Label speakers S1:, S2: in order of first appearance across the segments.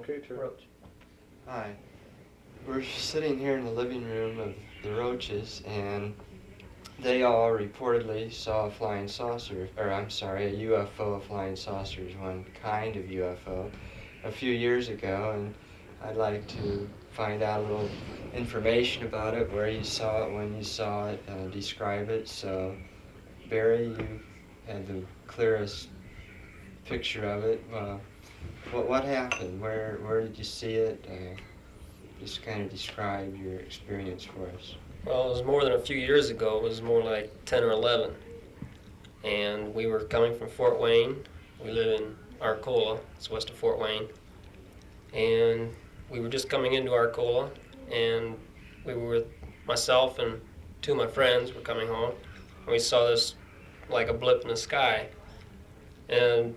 S1: Okay, Terry.
S2: Roach.
S3: Hi. We're sitting here in the living room of the Roaches, and they all reportedly saw a flying saucer, or I'm sorry, a UFO. A flying saucer is one kind of UFO, a few years ago, and I'd like to find out a little information about it, where you saw it, when you saw it, describe it. So, Barry, you had the clearest picture of it. What happened? Where did you see it? Just kind of describe your experience for us.
S2: Well, it was more than a few years ago. It was more like 10 or 11. And we were coming from Fort Wayne. We live in Arcola. It's west of Fort Wayne. And we were just coming into Arcola, and we were with myself and two of my friends were coming home. And we saw this like a blip in the sky. And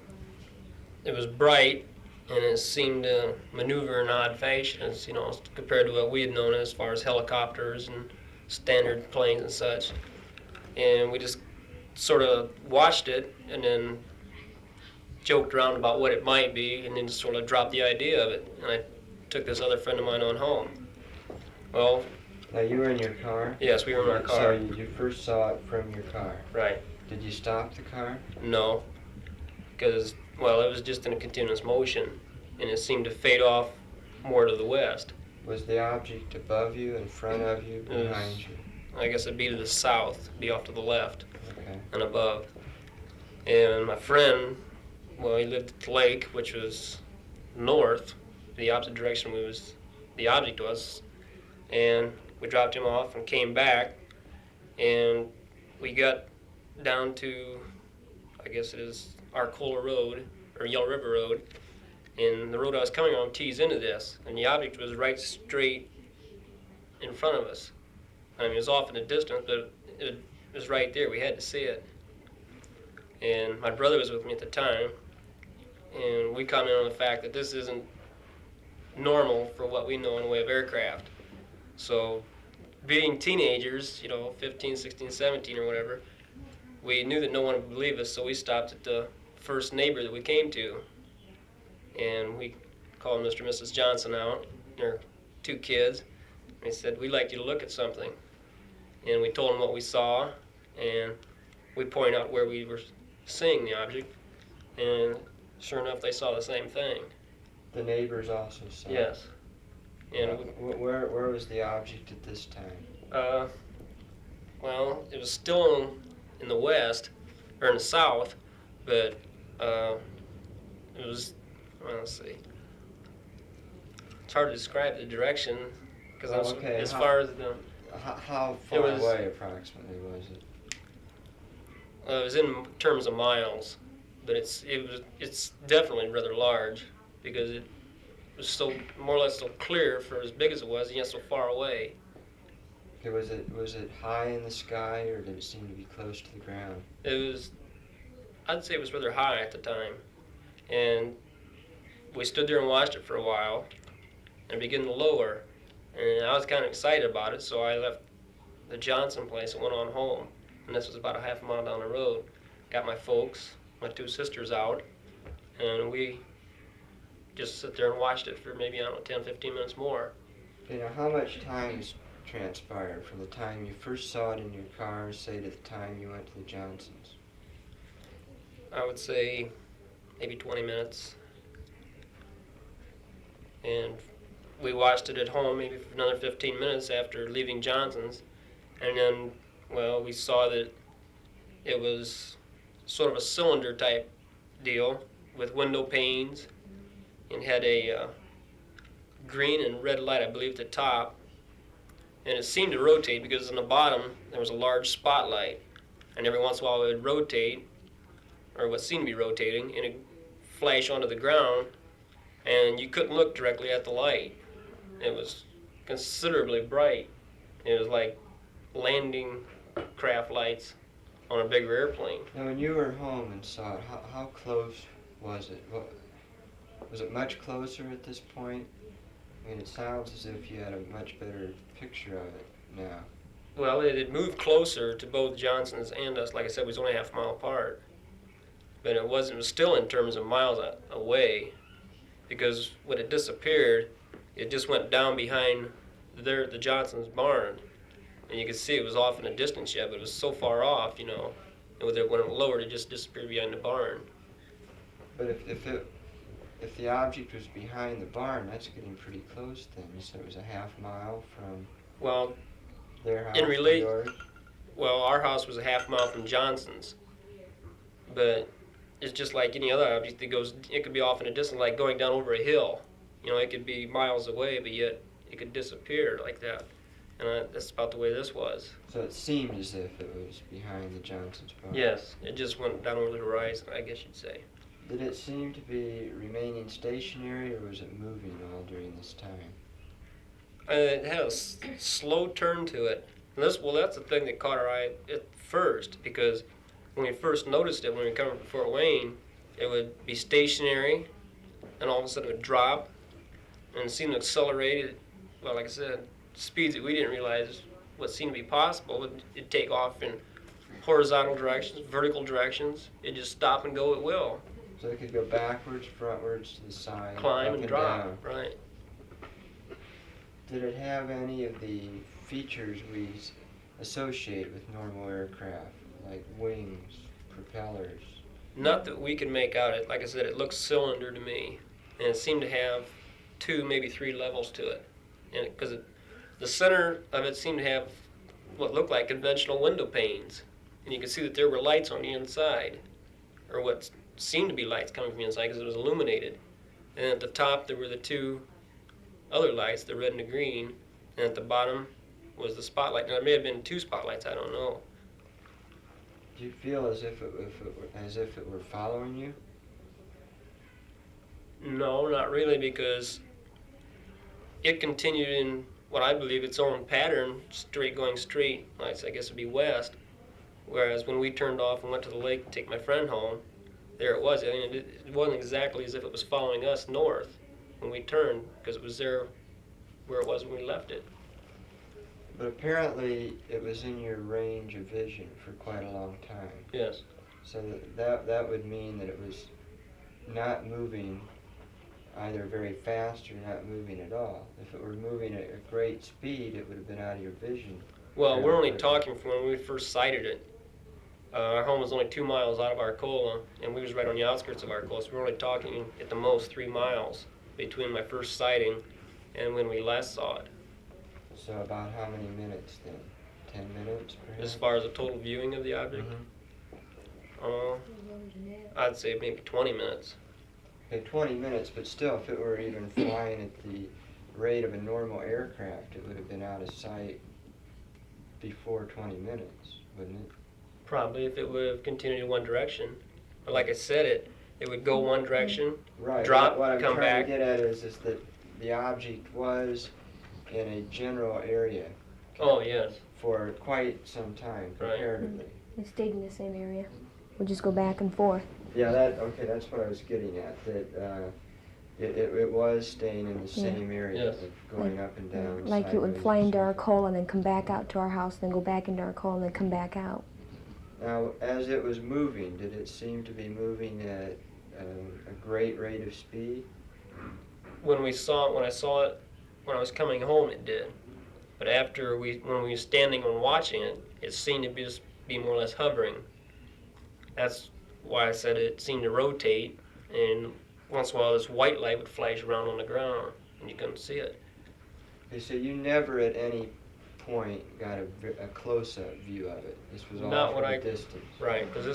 S2: it was bright, and it seemed to maneuver in odd fashions, compared to what we had known as far as helicopters and standard planes and such. And we just sort of watched it and then joked around about what it might be, and then just sort of dropped the idea of it. And I took this other friend of mine on home. Well,
S3: now you were in your car?
S2: Yes, we were in our car.
S3: So you first saw it from your car?
S2: Right.
S3: Did you stop the car?
S2: No, because, well, it was just in a continuous motion, and it seemed to fade off more to the west.
S3: Was the object above you, in front of you, behind you?
S2: I guess it'd be to the south, be off to the left,
S3: okay,
S2: and above. And my friend, well, he lived at the lake, which was north, the opposite direction the object was, and we dropped him off and came back, and we got down to, I guess it is Arcola Road, or Yellow River Road, and the road I was coming on tees into this, and the object was right straight in front of us. I mean, it was off in the distance, but it was right there. We had to see it. And my brother was with me at the time, and we commented on the fact that this isn't normal for what we know in the way of aircraft. So, being teenagers, 15, 16, 17 or whatever, we knew that no one would believe us, so we stopped at the first neighbor that we came to. And we called Mr. and Mrs. Johnson out, their two kids. And he said, "We'd like you to look at something." And we told them what we saw, and we pointed out where we were seeing the object. And sure enough, they saw the same thing.
S3: The neighbors also saw it?
S2: Yes. And
S3: where was the object at this time?
S2: Well, it was still in the west, or in the south, but it was, well, let's see. It's hard to describe the direction, because as far as the...
S3: How far away approximately was it?
S2: It was in terms of miles, but it's definitely rather large, because it was so more or less so clear for as big as it was, and yet so far away.
S3: Okay, was it high in the sky, or did it seem to be close to the ground?
S2: I'd say it was rather high at the time, and we stood there and watched it for a while, and it began to lower, and I was kind of excited about it, so I left the Johnson place and went on home, and this was about a half a mile down the road. Got my folks, my two sisters out, and we just sit there and watched it for maybe, 10, 15 minutes more.
S3: How much time has transpired from the time you first saw it in your car, say, to the time you went to the Johnsons?
S2: I would say maybe 20 minutes. And we watched it at home maybe for another 15 minutes after leaving Johnson's. And then, well, we saw that it was sort of a cylinder type deal with window panes, and had a green and red light, I believe, at the top. And it seemed to rotate because on the bottom there was a large spotlight. And every once in a while it would rotate, or what seemed to be rotating, and it'd flash onto the ground, and you couldn't look directly at the light. It was considerably bright. It was like landing craft lights on a bigger airplane.
S3: Now, when you were home and saw it, how close was it? Was it much closer at this point? I mean, it sounds as if you had a much better picture of it now.
S2: Well, it had moved closer to both Johnsons and us. Like I said, it was only half a mile apart. But it was still in terms of miles away. because when it disappeared, it just went down behind the Johnson's barn, and you could see it was off in a distance yet, but it was so far off, and when it lowered, it just disappeared behind the barn.
S3: But if the object was behind the barn, that's getting pretty close then. You said it was a half mile from
S2: Well,
S3: their house to yours?
S2: Well, our house was a half mile from Johnson's, but it's just like any other object that it could be off in a distance, like going down over a hill. It could be miles away, but yet it could disappear like that. And that's about the way this was.
S3: So it seemed as if it was behind the Johnson's barn.
S2: Yes, it just went down over the horizon, I guess you'd say.
S3: Did it seem to be remaining stationary, or was it moving all during this time?
S2: It had a slow turn to it. And that's the thing that caught our eye at first, because when we first noticed it, when we were coming from Fort Wayne, it would be stationary, and all of a sudden it would drop, and it seemed to accelerate. Well, like I said, speeds that we didn't realize what seemed to be possible. It'd take off in horizontal directions, vertical directions. It'd just stop and go at will.
S3: So it could go backwards, frontwards, to the side,
S2: Climb
S3: up
S2: and
S3: and
S2: drop,
S3: down.
S2: right.
S3: Did it have any of the features we associate with normal aircraft, like wings, propellers?
S2: Not that we could make out it. Like I said, it looks cylinder to me, and it seemed to have 2, maybe 3 levels to it. And because the center of it seemed to have what looked like conventional window panes, and you could see that there were lights on the inside, or what seemed to be lights coming from the inside because it was illuminated. And at the top there were the 2 other lights, the red and the green, and at the bottom was the spotlight. Now there may have been 2 spotlights, I don't know.
S3: Do you feel as if it were following you?
S2: No, not really, because it continued in what I believe its own pattern, going straight, I guess it'd be west. Whereas when we turned off and went to the lake to take my friend home, there it was. It wasn't exactly as if it was following us north when we turned, because it was there where it was when we left it.
S3: But apparently it was in your range of vision for quite a long time.
S2: Yes.
S3: So that would mean that it was not moving either very fast or not moving at all. If it were moving at a great speed, it would have been out of your vision.
S2: Well, we're only talking from when we first sighted it. Our home was only 2 miles out of Arcola, and we was right on the outskirts of Arcola, so we were only talking at the most 3 miles between my first sighting and when we last saw it.
S3: So about how many minutes then? 10 minutes perhaps?
S2: As far as the total viewing of the object? I'd say maybe 20 minutes.
S3: Okay, 20 minutes, but still, if it were even flying at the rate of a normal aircraft, it would have been out of sight before 20 minutes, wouldn't it?
S2: Probably, if it would have continued in one direction. But like I said, it would go one direction,
S3: right.
S2: drop,
S3: what I'm
S2: come
S3: trying
S2: back.
S3: to get at is that the object was in a general area.
S2: Oh, yes.
S3: For quite some time, comparatively.
S1: It stayed in the same area. We'll just go back and forth.
S3: Yeah, that's what I was getting at. That it was staying in the same area,
S2: Yes.
S3: going up and down.
S1: Like it would
S3: sideways
S1: fly
S3: and
S1: into
S3: so
S1: our
S3: forth.
S1: coal and then come back out to our house, then go back into our coal and then come back out.
S3: Now, as it was moving, did it seem to be moving at a great rate of speed?
S2: When I saw it, when I was coming home, it did. But when we were standing and watching it, it seemed to just be more or less hovering. That's why I said it seemed to rotate, and once in a while this white light would flash around on the ground, and you couldn't see it.
S3: Okay, so you never at any point got a close-up view of it. This was all
S2: Not
S3: from
S2: when
S3: a distance.
S2: Right, because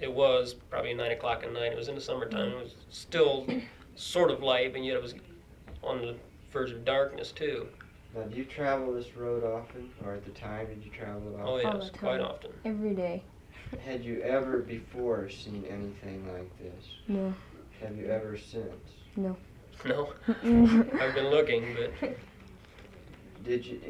S2: it was probably 9 o'clock at night. It was in the summertime. It was still sort of light, but yet it was on the verge of darkness too.
S3: Now, do you travel this road often, or at the time did you travel it often?
S2: Oh
S1: All
S2: yes,
S1: the
S2: quite
S1: time.
S2: often.
S1: Every day.
S3: Had you ever before seen anything like this?
S1: No.
S3: Have you ever since?
S1: No.
S2: No, I've been looking, but
S3: Did you,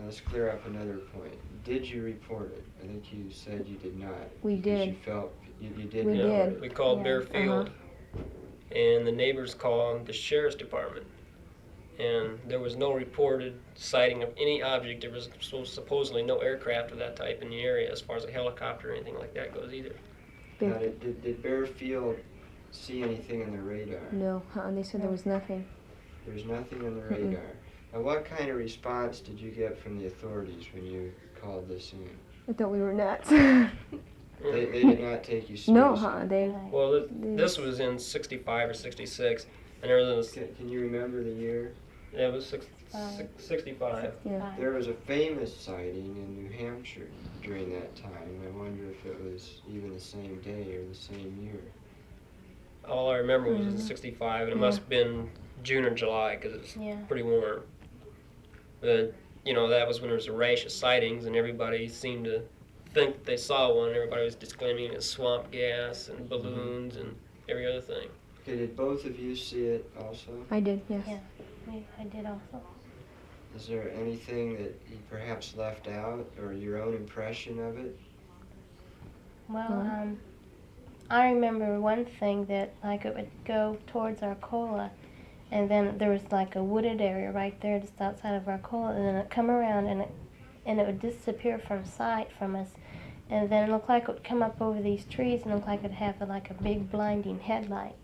S3: let's clear up another point. Did you report it? I think you said you did not.
S1: We
S3: because
S1: did.
S3: You felt, you did
S1: We
S3: report
S1: did.
S3: it.
S2: we called
S1: Yeah,
S2: Bearfield, and the neighbors called the sheriff's department, and there was no reported sighting of any object. There was supposedly no aircraft of that type in the area, as far as a helicopter or anything like that goes either.
S3: Now, did Bearfield see anything on the radar?
S1: No, they said there was nothing.
S3: There's nothing on the radar. Now, what kind of response did you get from the authorities when you called this in?
S1: I thought we were nuts.
S3: They did not take you seriously?
S1: No, they...
S2: Well, this was in 65 or 66, and there was
S3: Can you remember the year?
S2: it was 65.
S1: Yeah.
S3: There was a famous sighting in New Hampshire during that time. I wonder if it was even the same day or the same year.
S2: All I remember was in 65, and it must have been June or July because it was pretty warm. But, you know, that was when there was a rash of sightings, and everybody seemed to think they saw one. Everybody was disclaiming it's swamp gas and balloons and every other thing.
S3: Okay, did both of you see it also?
S1: I did, yes.
S4: Yeah, I did also.
S3: Is there anything that you perhaps left out or your own impression of it?
S4: Well, I remember one thing that like it would go towards Arcola, and then there was like a wooded area right there just outside of Arcola, and then it'd come around and it would disappear from sight from us, and then it looked like it would come up over these trees and look like it'd have like a big blinding headlight,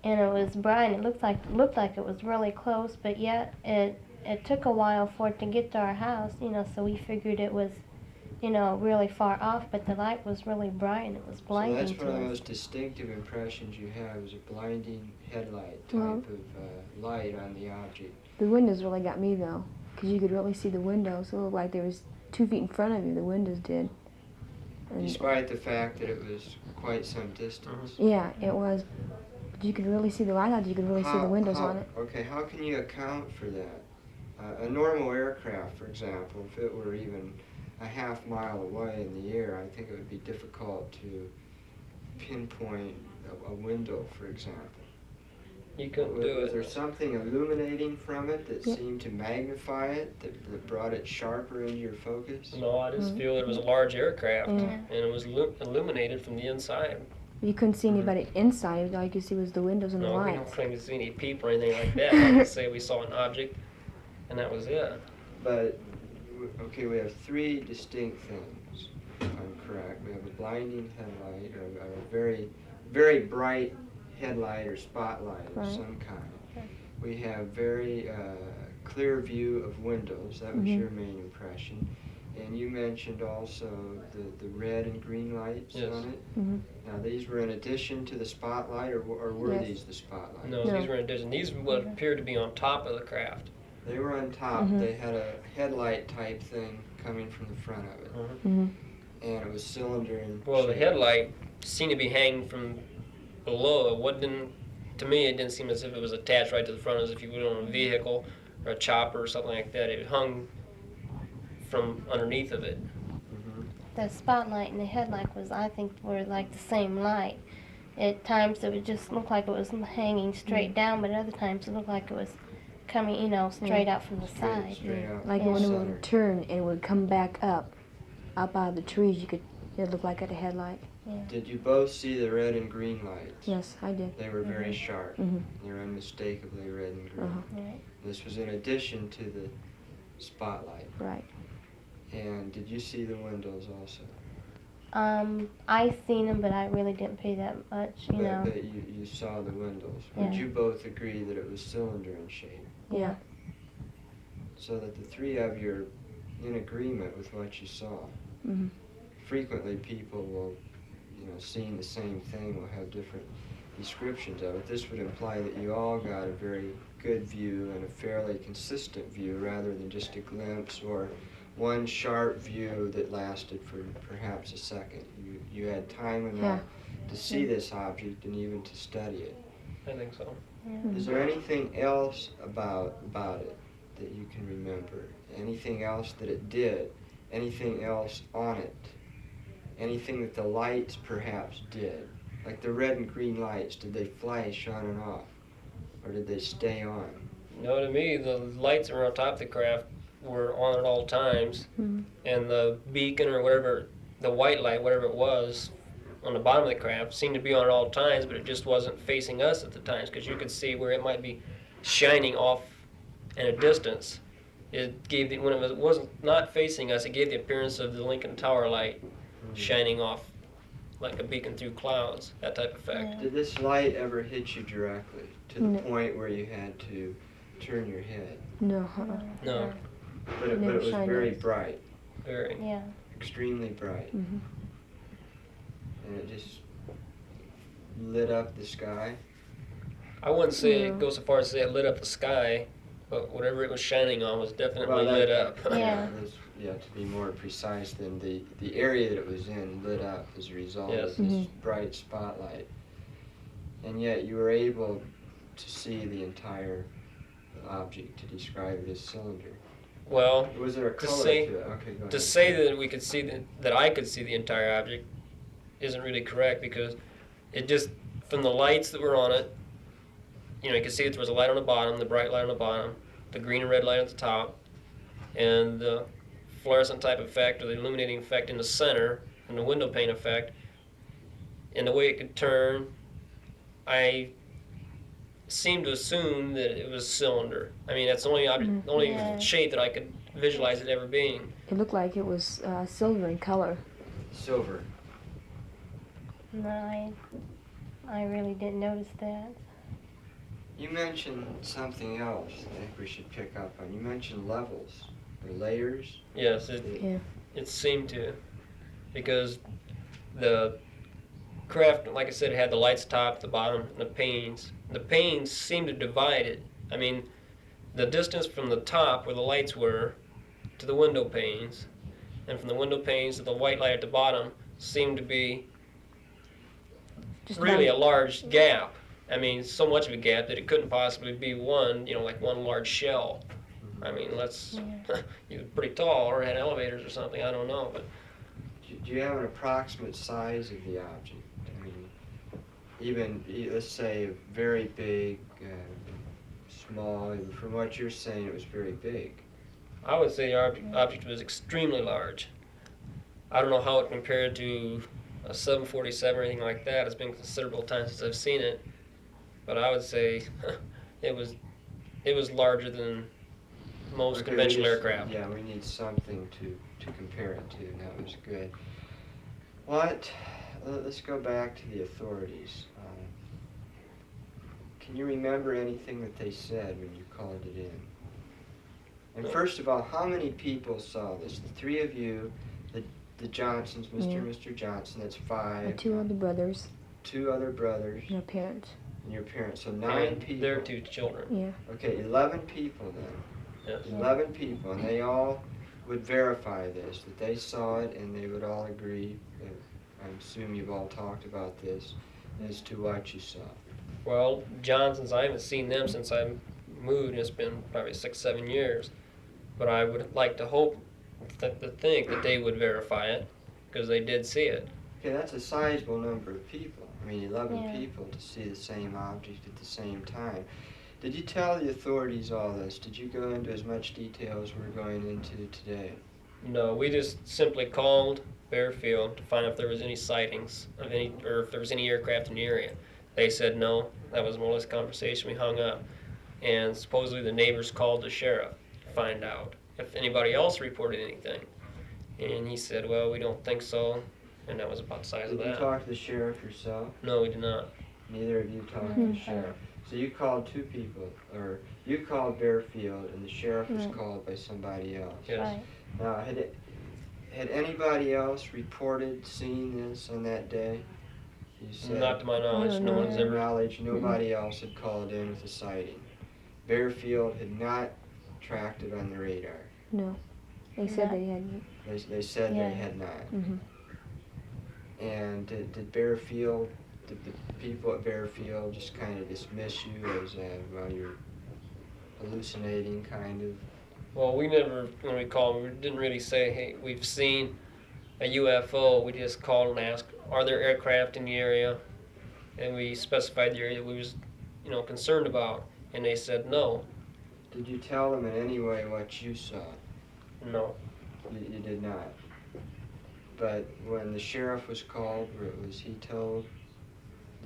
S4: and it was bright. And it looked like it was really close, but yet it took a while for it to get to our house, you know. So we figured it was, you know, really far off, but the light was really bright and it was blinding to us.
S3: So that's one of the most distinctive impressions you have, is a blinding headlight type of light on the object.
S1: The windows really got me, though, because you could really see the windows. It looked like there was 2 feet in front of you, the windows did. And
S3: Despite the fact that it was quite some distance.
S1: yeah, it was. But you could really see the light out. You could really see the windows on it.
S3: Okay, how can you account for that? A normal aircraft, for example, if it were even a half mile away in the air, I think it would be difficult to pinpoint a window, for example.
S2: You couldn't do
S3: Was
S2: it.
S3: there something illuminating from it that seemed to magnify it, that brought it sharper into your focus?
S2: No, I just feel it was a large aircraft, and it was illuminated from the inside.
S1: You couldn't see anybody inside. All you could see was the windows and the
S2: No, we
S1: lights.
S2: don't claim to see any people or anything like that. I just say we saw an object, and that was it.
S3: But, okay, we have 3 distinct things, if I'm correct. We have a blinding headlight, or a very, very bright headlight or spotlight of some kind. We have very clear view of windows. That was your main impression. And you mentioned also the red and green lights on it. Now, these were in addition to the spotlight, or were these the spotlights?
S2: No, these were in addition. These would appear to be on top of the craft.
S3: They were on top. They had a headlight type thing coming from the front of it. And it was cylinder in
S2: Well, the
S3: shape.
S2: headlight seemed to be hanging from below. To me, it didn't seem as if it was attached right to the front, as if you would on a vehicle or a chopper or something like that. It hung from underneath of it.
S4: The spotlight and the headlight were like the same light. At times it would just look like it was hanging straight down, but at other times it looked like it was coming, you know, straight out from the side.
S3: Straight out
S1: Like
S3: from
S1: when
S3: the
S1: it
S3: center.
S1: would turn and it would come back up out of the trees, it looked like it had a headlight.
S3: Did you both see the red and green lights?
S1: Yes, I did.
S3: They were very sharp. They were unmistakably red and green.
S4: Right.
S3: This was in addition to the spotlight.
S1: Right.
S3: And did you see the windows also?
S4: I seen them, but I really didn't pay that much, you know.
S3: But you saw the windows.
S4: Yeah.
S3: Would you both agree that it was cylinder in shape?
S1: Yeah.
S3: So that the 3 of you are in agreement with what you saw. Frequently people will, seeing the same thing will have different descriptions of it. This would imply that you all got a very good view and a fairly consistent view, rather than just a glimpse or one sharp view that lasted for perhaps a second. You had time enough to see this object and even to study it.
S2: I think so.
S3: Is there anything else about it that you can remember? Anything else that it did? Anything else on it? Anything that the lights perhaps did? Like the red and green lights, did they flash on and off? Or did they stay on?
S2: No, to me, the lights that were on top of the craft were on at all times, and the beacon or whatever, the white light, whatever it was, on the bottom of the craft seemed to be on at all times, but it just wasn't facing us at the times, because you could see where it might be shining off in a distance. It gave when it wasn't not facing us, it gave the appearance of the Lincoln Tower light shining off like a beacon through clouds, that type of effect.
S4: Yeah.
S3: Did this light ever hit you directly to the
S1: No.
S3: point where you had to turn your head?
S1: No,
S2: No,
S3: But it
S1: Never
S3: was
S1: shined
S3: very
S1: it.
S3: bright,
S2: very.
S4: Yeah.
S3: extremely bright,
S1: hmm
S3: and it just lit up the sky.
S2: I wouldn't say
S1: Yeah.
S2: it goes so far as to say it lit up the sky, but whatever it was shining on was definitely
S3: that-
S2: lit up.
S4: Yeah.
S3: To be more precise, than the area that it was in lit up as a result
S2: Yes.
S3: of this
S1: Mhm.
S3: bright spotlight. And yet you were able to see the entire object, to describe it as cylinder.
S2: Well,
S3: Was there a
S2: To
S3: color
S2: say-
S3: to it? Okay, go ahead.
S2: to say that we could see that I could see the entire object isn't really correct, because it just, from the lights that were on it, you know, you could see that there was a light on the bottom, the bright light on the bottom, the green and red light at the top, and the fluorescent type effect, or the illuminating effect in the center, and the window pane effect. And the way it could turn, I seem to assume that it was cylinder. I mean, that's the only object, the only
S4: Yeah.
S2: shape that I could visualize it ever being.
S1: It looked like it was silver in color.
S3: Silver.
S4: No, I really didn't notice that.
S3: You mentioned something else I think we should pick up on. You mentioned levels or layers.
S2: Yes,
S1: Yeah.
S2: it seemed to, because the craft, like I said, it had the lights top, the bottom, and the panes. The panes seemed to divide it. I mean, the distance from the top where the lights were to the window panes, and from the window panes to the white light at the bottom, seemed to be
S1: Just
S2: really a
S1: about,
S2: large gap. I mean, so much of a gap that it couldn't possibly be one, you know, like one large shell. I mean, let's either pretty tall or had elevators or something. I don't know, but
S3: Do you have an approximate size of the object? I mean, even let's say very big, small. From what you're saying, it was very big.
S2: I would say the object was extremely large. I don't know how it compared to a 747 or anything like that. It's been considerable time since I've seen it, but I would say it was larger than most
S3: Okay,
S2: conventional
S3: we just-
S2: aircraft.
S3: Yeah, we need something to compare it to, and that was good. Let's go back to the authorities. Can you remember anything that they said when you called it in? And first of all, how many people saw this? The three of you, the Johnsons, Mr. and Mr. Johnson, that's
S1: my
S3: 5.
S1: 2 other brothers,
S3: Two other brothers,
S1: and their parents.
S3: and your parents. So 9
S2: And
S3: people.
S2: their 2 children.
S1: Yeah.
S3: Okay, 11 people then.
S2: Yes.
S3: 11 people, and they all would verify this, that they saw it, and they would all agree, I assume you've all talked about this, as to what you saw.
S2: Well, Johnsons, I haven't seen them since I moved, and it's been probably 6-7 years. But I would like to hope, to think that they would verify it, because they did see it.
S3: Okay, that's a sizable number of people. I mean, 11
S4: Yeah.
S3: people to see the same object at the same time. Did you tell the authorities all this? Did you go into as much detail as we're going into today?
S2: No, we just simply called Bearfield to find out if there was any sightings of any, or if there was any aircraft in the area. They said no. That was more or less the conversation. We hung up, and supposedly the neighbors called the sheriff to find out if anybody else reported anything. And he said, well, we don't think so, and that was about the size
S3: Did
S2: of
S3: you
S2: that.
S3: talk to the sheriff yourself?
S2: No, we did not.
S3: Neither of you talked to the sheriff. So you called 2 people, or you called Bearfield, and the sheriff was
S1: Right.
S3: called by somebody else.
S2: Yes.
S4: Right.
S3: Now, had anybody else reported seeing this on that day? You said,
S2: Not to my knowledge.
S1: don't
S2: No
S1: know.
S2: one's
S3: to your
S2: ever.
S3: knowledge, nobody else had called in with a sighting. Bearfield had not tracked it on the radar.
S1: No. They said
S4: Not-
S1: they hadn't.
S3: They said
S4: Yeah.
S3: they had not.
S1: hmm
S3: And did the people at Bearfield just kind of dismiss you as, well, you're hallucinating, kind of?
S2: Well, we never, when we called, we didn't really say, hey, we've seen a UFO. We just called and asked, are there aircraft in the area? And we specified the area that we was, concerned about. And they said no.
S3: Did you tell them in any way what you saw?
S2: No.
S3: You did not. But when the sheriff was called, was he told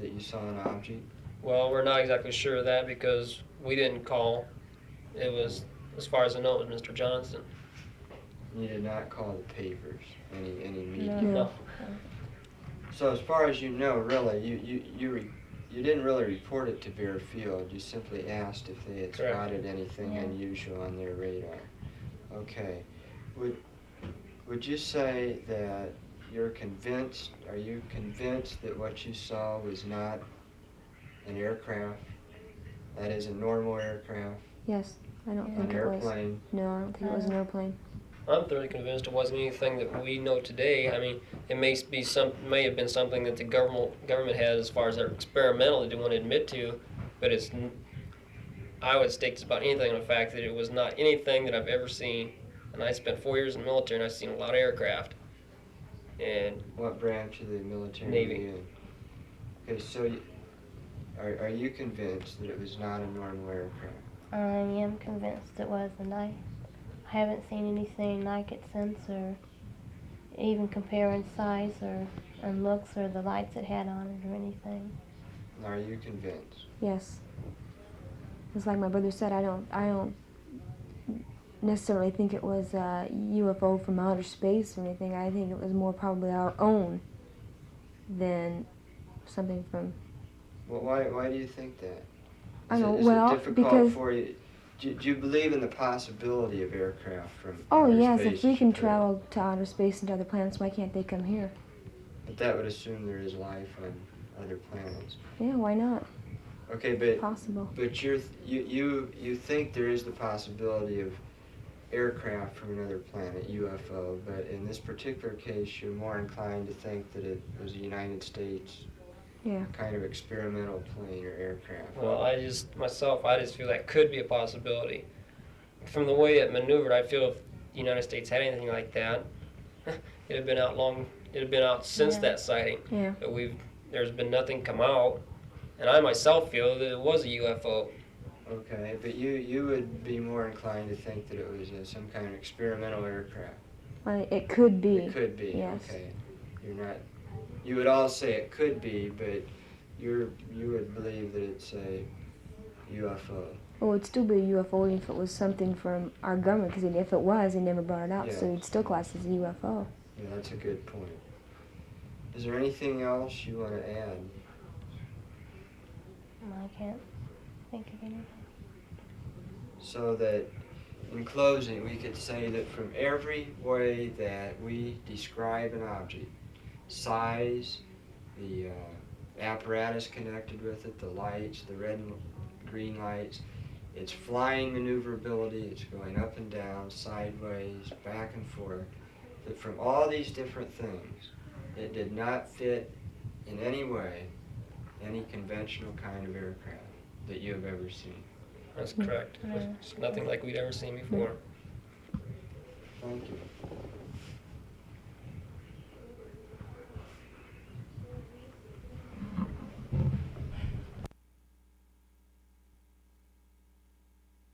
S3: that you saw an object?
S2: Well, we're not exactly sure of that because we didn't call. It was, as far as I know, it was Mr. Johnson.
S3: You did not call the papers, any media?
S1: No.
S2: No.
S3: So as far as you know, really, you didn't really report it to Bear Field. You simply asked if they had
S2: Correct.
S3: spotted anything
S4: Yeah.
S3: unusual on their radar. Okay. Would you say that you're convinced? Are you convinced that what you saw was not an aircraft? That is a normal aircraft,
S1: Yes, I don't
S4: Yeah.
S1: think
S3: an
S1: it was.
S3: airplane.
S1: No, I don't think it was an airplane.
S2: I'm thoroughly convinced it wasn't anything that we know today. I mean, it may have been something that the government had as far as their experimental they didn't want to admit to, but I would stake just about anything on the fact that it was not anything that I've ever seen. And I spent 4 years in the military, and I've seen a lot of aircraft. And
S3: What branch of the military
S2: Navy.
S3: were you in? Okay, so are you convinced that it was not a normal aircraft?
S4: I am convinced it was, and I haven't seen anything like it since, or even comparing size or and looks or the lights it had on it or anything.
S3: Are you convinced?
S1: Yes. It's like my brother said. I don't necessarily think it was a UFO from outer space or anything. I think it was more probably our own than something from.
S3: Well, why do you think that?
S1: I know.
S3: Is
S1: Well,
S3: it difficult
S1: because
S3: for you? Do you believe in the possibility of aircraft from
S1: oh
S3: outer
S1: yes,
S3: space?
S1: if we can
S3: or-
S1: travel to outer space and to other planets, why can't they come here?
S3: But that would assume there is life on other planets.
S1: Yeah, why not?
S3: Okay, but
S1: Possible.
S3: you think there is the possibility of aircraft from another planet, UFO, but in this particular case, you're more inclined to think that it was a United States
S1: Yeah.
S3: kind of experimental plane or aircraft.
S2: well, I just feel that could be a possibility. From the way it maneuvered, I feel if the United States had anything like that, it'd have been out long. It'd have been out since
S4: Yeah.
S2: that sighting.
S1: Yeah.
S2: But there's been nothing come out, and I myself feel that it was a UFO.
S3: Okay, but you would be more inclined to think that it was some kind of experimental aircraft.
S1: It could be.
S3: It could be.
S1: Yes.
S3: Okay, you're not. You would all say it could be, but you would believe that it's a UFO.
S1: Well, it'd still be a UFO even if it was something from our government, because if it was, they never brought it out, so
S3: Yeah.
S1: it'd still class as a UFO.
S3: Yeah, that's a good point. Is there anything else you want to add?
S4: I can't think of anything.
S3: So that, in closing, we could say that from every way that we describe an object, size, the apparatus connected with it, the lights, the red and green lights, its flying maneuverability, it's going up and down, sideways, back and forth, that from all these different things, it did not fit in any way any conventional kind of aircraft that you have ever seen.
S2: That's correct.
S4: Yeah.
S2: It's nothing like we'd ever seen before.
S3: Thank you.